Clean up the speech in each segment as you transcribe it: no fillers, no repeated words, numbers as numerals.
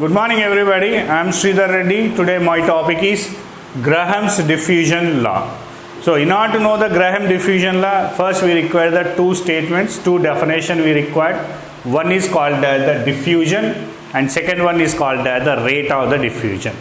Good morning everybody, I am Sridhar Reddy. Today my topic is Graham's diffusion law. So in order to know the Graham diffusion law, first we require the two statements, two definitions we required. One is called the diffusion and second one is called the rate of the diffusion.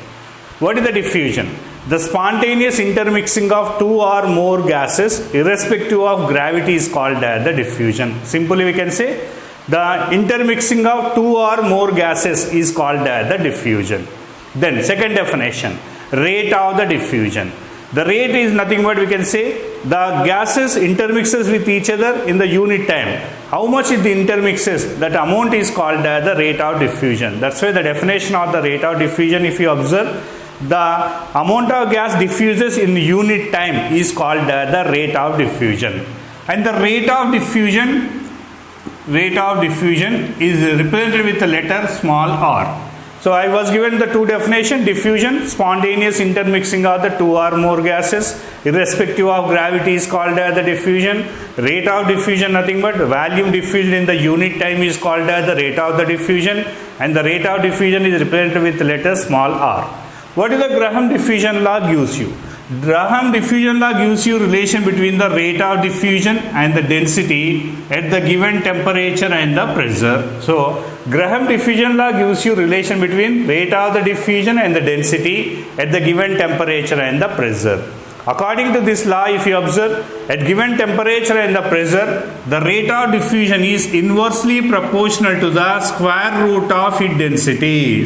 What is the diffusion? The spontaneous intermixing of two or more gases irrespective of gravity is called the diffusion. Simply we can say the intermixing of two or more gases is called the diffusion. Then second definition, rate of the diffusion. The rate is nothing but we can say the gases intermixes with each other in the unit time. How much it intermixes, that amount is called the rate of diffusion. That's why the definition of the rate of diffusion, if you observe, the amount of gas diffuses in unit time is called the rate of diffusion. And the rate of diffusion is represented with the letter small r. So I was given the two definition: diffusion, spontaneous intermixing of the two or more gases irrespective of gravity is called the diffusion. Rate of diffusion nothing but volume diffused in the unit time is called the rate of the diffusion, and the rate of diffusion is represented with the letter small r. What is the Graham diffusion law gives you? Graham diffusion law gives you relation between the rate of diffusion and the density at the given temperature and the pressure. So Graham diffusion law gives you relation between rate of the diffusion and the density at the given temperature and the pressure. According to this law, if you observe, at given temperature and the pressure, the rate of diffusion is inversely proportional to the square root of its density,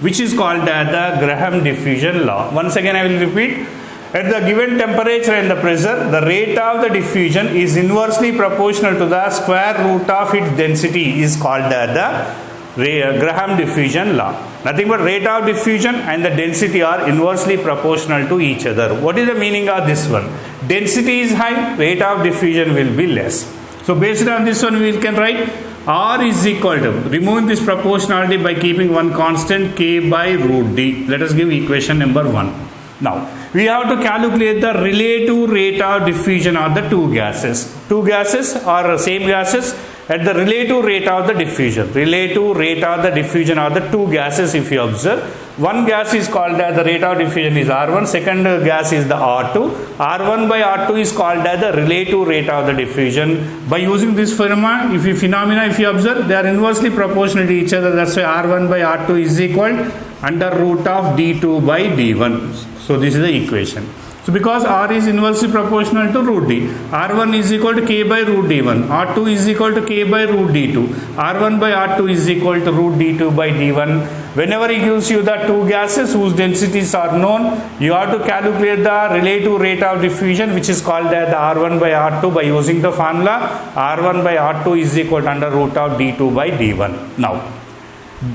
which is called the Graham diffusion law. Once again I will repeat. At the given temperature and the pressure, the rate of the diffusion is inversely proportional to the square root of its density is called the Graham diffusion law. Nothing but rate of diffusion and the density are inversely proportional to each other. What is the meaning of this one? Density is high, rate of diffusion will be less. So based on this one we can write R is equal to, remove this proportionality by keeping one constant, K by root D. Let us give equation number 1. Now we have to calculate the relative rate of diffusion of the two gases. Two gases or same gases at the relative rate of the diffusion. Relative rate of the diffusion of the two gases, if you observe, one gas is called as the rate of diffusion is R1, second gas is the R2. R1 by R2 is called as the relative rate of the diffusion. By using this phenomena, if you observe, they are inversely proportional to each other. That's why R1 by R2 is equal under root of D2 by D1. So this is the equation. So because R is inversely proportional to root D, R1 is equal to K by root D1, R2 is equal to K by root D2, R1 by R2 is equal to root D2 by D1. Whenever he gives you the two gases whose densities are known, you have to calculate the relative rate of diffusion, which is called the R1 by R2 by using the formula R1 by R2 is equal to under root of D2 by D1. Now,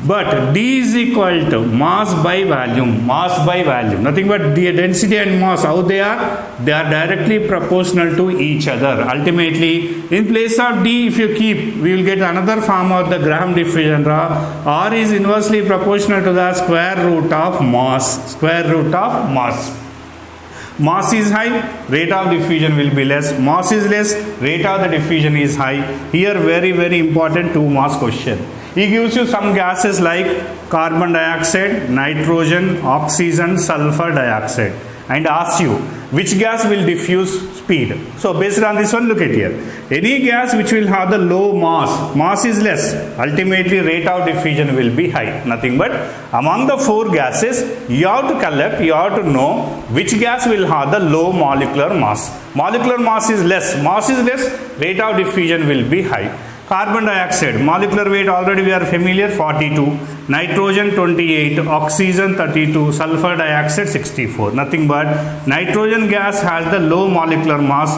but D is equal to mass by volume, nothing but the density and mass, how they are directly proportional to each other. Ultimately, in place of D, if you keep, we will get another form of the Graham diffusion law. R is inversely proportional to the square root of mass, Mass is high, rate of diffusion will be less. Mass is less, rate of the diffusion is high. Here very, very important two mass question. He gives you some gases like carbon dioxide, nitrogen, oxygen, sulfur dioxide, and asks you which gas will diffuse speed. So based on this one, look at here. Any gas which will have the low mass is less, ultimately rate of diffusion will be high. Nothing but among the four gases, you have to know which gas will have the low molecular mass. Molecular mass is less, rate of diffusion will be high. Carbon dioxide, molecular weight already we are familiar, 42, nitrogen 28, oxygen 32, sulfur dioxide 64. Nothing but nitrogen gas has the low molecular mass,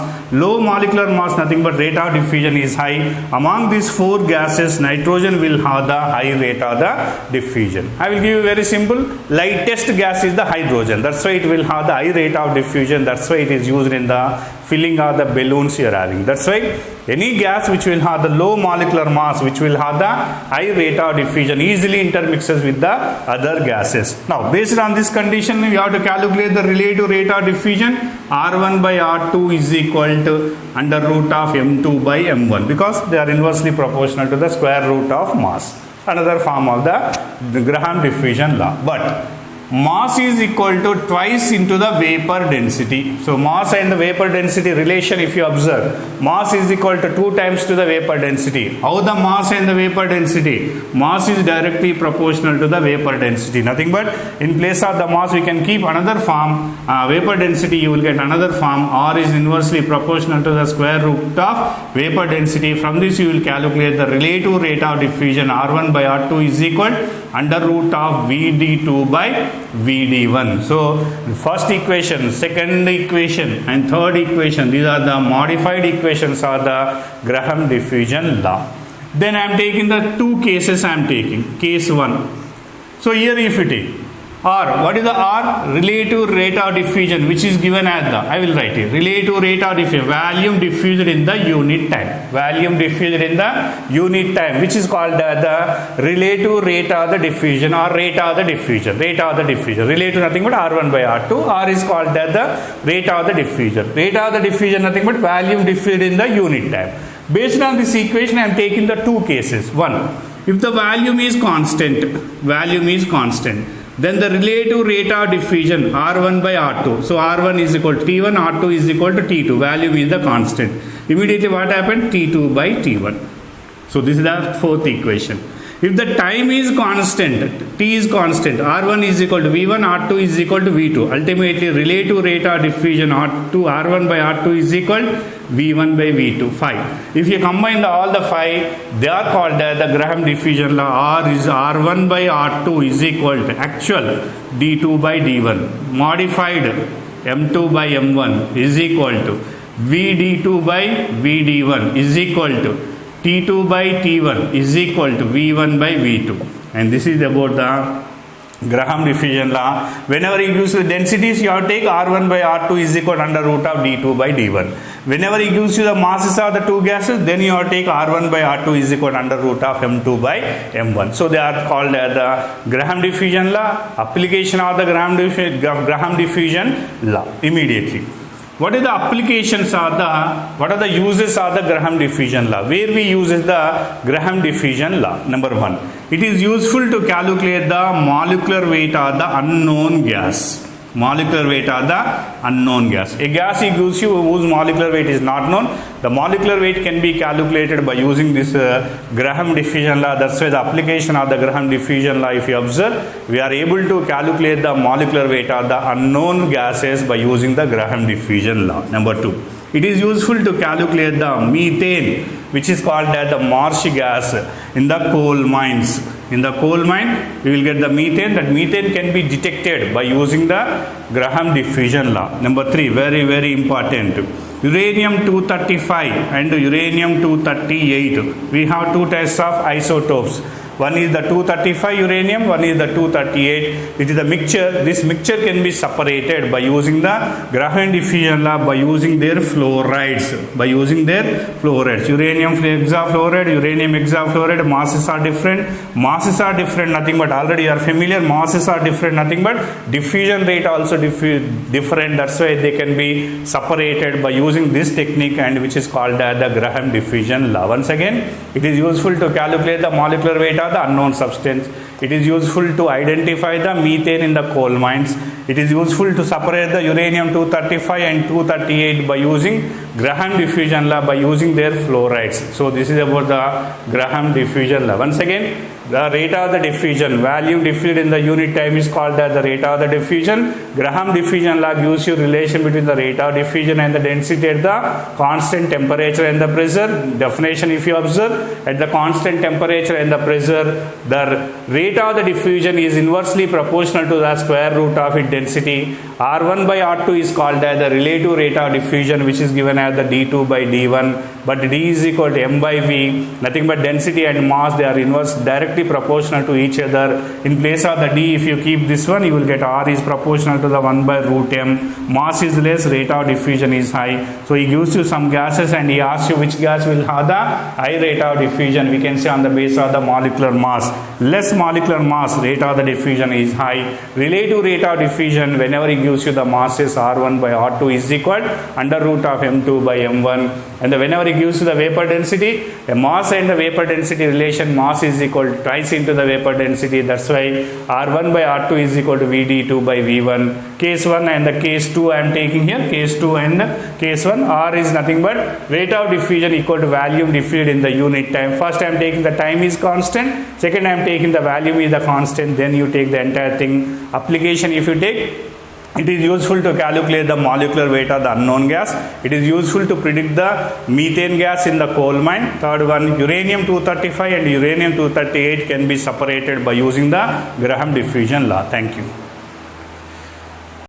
nothing but rate of diffusion is high. Among these four gases, nitrogen will have the high rate of the diffusion. I will give you very simple, lightest gas is the hydrogen, that's why it will have the high rate of diffusion, that's why it is used in the filling of the balloons you are having. That's why any gas which will have the low molecular mass, which will have the high rate of diffusion, easily intermixes with the other gases. Now based on this condition, we have to calculate the relative rate of diffusion. R1 by R2 is equal to under root of M2 by M1, because they are inversely proportional to the square root of mass. another form of the Graham diffusion law. But mass is equal to twice into the vapor density. So mass and the vapor density relation, if you observe, mass is equal to 2 times to the vapor density. How the mass and the vapor density? Mass is directly proportional to the vapor density. Nothing but in place of the mass we can keep another form, vapor density, you will get another form. R is inversely proportional to the square root of vapor density. From this you will calculate the relative rate of diffusion. R1 by R2 is equal under root of VD2 by VD1. So first equation, second equation and third equation, these are the modified equations of the Graham diffusion law. Then I am taking the two cases. I am taking case 1. So here if you take R, what is the R? Relative rate of diffusion, which is given as the, I will write it, relative rate of diffusion, volume diffused in the unit time, volume diffused in the unit time, which is called the relative rate of the diffusion or rate of the diffusion, relative nothing but R1 by R2. R is called the rate of the diffusion, nothing but volume diffused in the unit time. Based on this equation I am taking the two cases. One, if the volume is constant, then the relative rate of diffusion R1 by R2. So R1 is equal to T1, R2 is equal to T2. Value is the constant. Immediately what happened? T2 by T1. So this is the fourth equation. If the time is constant, T is constant, R1 is equal to V1, R2 is equal to V2. Ultimately relative rate of diffusion R1 by R2 is equal to V1 by V2, 5. If you combine all the 5, they are called the Graham diffusion law. R is R1 by R2 is equal to actual D2 by D1. Modified M2 by M1 is equal to VD2 by VD1 is equal to T2 by T1 is equal to V1 by V2. And this is about the Graham diffusion law. Whenever you use the densities, you have to take R1 by R2 is equal to under root of D2 by D1. Whenever you use the masses of the two gases, then you have to take R1 by R2 is equal to under root of M2 by M1. So they are called the Graham diffusion law. Application of the Graham diffusion law immediately. What is the applications of what are the uses of the Graham diffusion law? Where we use the Graham diffusion law? Number 1, it is useful to calculate the molecular weight of the unknown gas. A gas it gives you whose molecular weight is not known. The molecular weight can be calculated by using this Graham diffusion law. That's why the application of the Graham diffusion law, if you observe, we are able to calculate the molecular weight of the unknown gases by using the Graham diffusion law. Number 2, it is useful to calculate the methane, which is called as the marsh gas in the coal mines. In the coal mine, we will get the methane. That methane can be detected by using the Graham diffusion law. Number 3, very, very important. Uranium-235 and uranium-238. We have two types of isotopes. One is the 235 uranium, one is the 238. It is a mixture. This mixture can be separated by using the Graham diffusion law by using their fluorides. Uranium hexafluoride, masses are different. Nothing but already you are familiar. Masses are different. Nothing but diffusion rate also different. That's why they can be separated by using this technique, and which is called the Graham diffusion law. Once again, it is useful to calculate the molecular weight of the unknown substance. It is useful to identify the methane in the coal mines. It is useful to separate the uranium-235 and 238 by using Graham diffusion law by using their fluorides. So this is about the Graham diffusion law. Once again, the rate of the diffusion, volume diffused in the unit time is called as the rate of the diffusion. Graham diffusion law gives you relation between the rate of diffusion and the density at the constant temperature and the pressure. Definition, if you observe, at the constant temperature and the pressure, the rate of the diffusion is inversely proportional to the square root of its density. R1 by R2 is called as the relative rate of diffusion, which is given as the D2 by D1. But D is equal to M by V. Nothing but density and mass, they are inverse directly proportional to each other. In place of the D, if you keep this one, you will get R is proportional to the 1 by root M. Mass is less, rate of diffusion is high. So he gives you some gases and he asks you which gas will have the high rate of diffusion. We can say on the basis of the molecular mass. Less molecular mass, rate of the diffusion is high. Relative rate of diffusion, whenever he gives you the masses R1 by R2 is equal under root of M2 by M1. And whenever he gives you the vapor density, a mass and the vapor density relation, mass is equal to rise into the vapor density. That's why R1 by R2 is equal to VD2 by V1. Case 1 and the case 2 I am taking here. Case 2 and case 1. R is nothing but rate of diffusion equal to volume diffused in the unit time. First I am taking the time is constant. Second I am taking the volume is the constant. Then you take the entire thing. Application if you take, it is useful to calculate the molecular weight of the unknown gas. It is useful to predict the methane gas in the coal mine. Third one, uranium-235 and uranium-238 can be separated by using the Graham diffusion law. Thank you.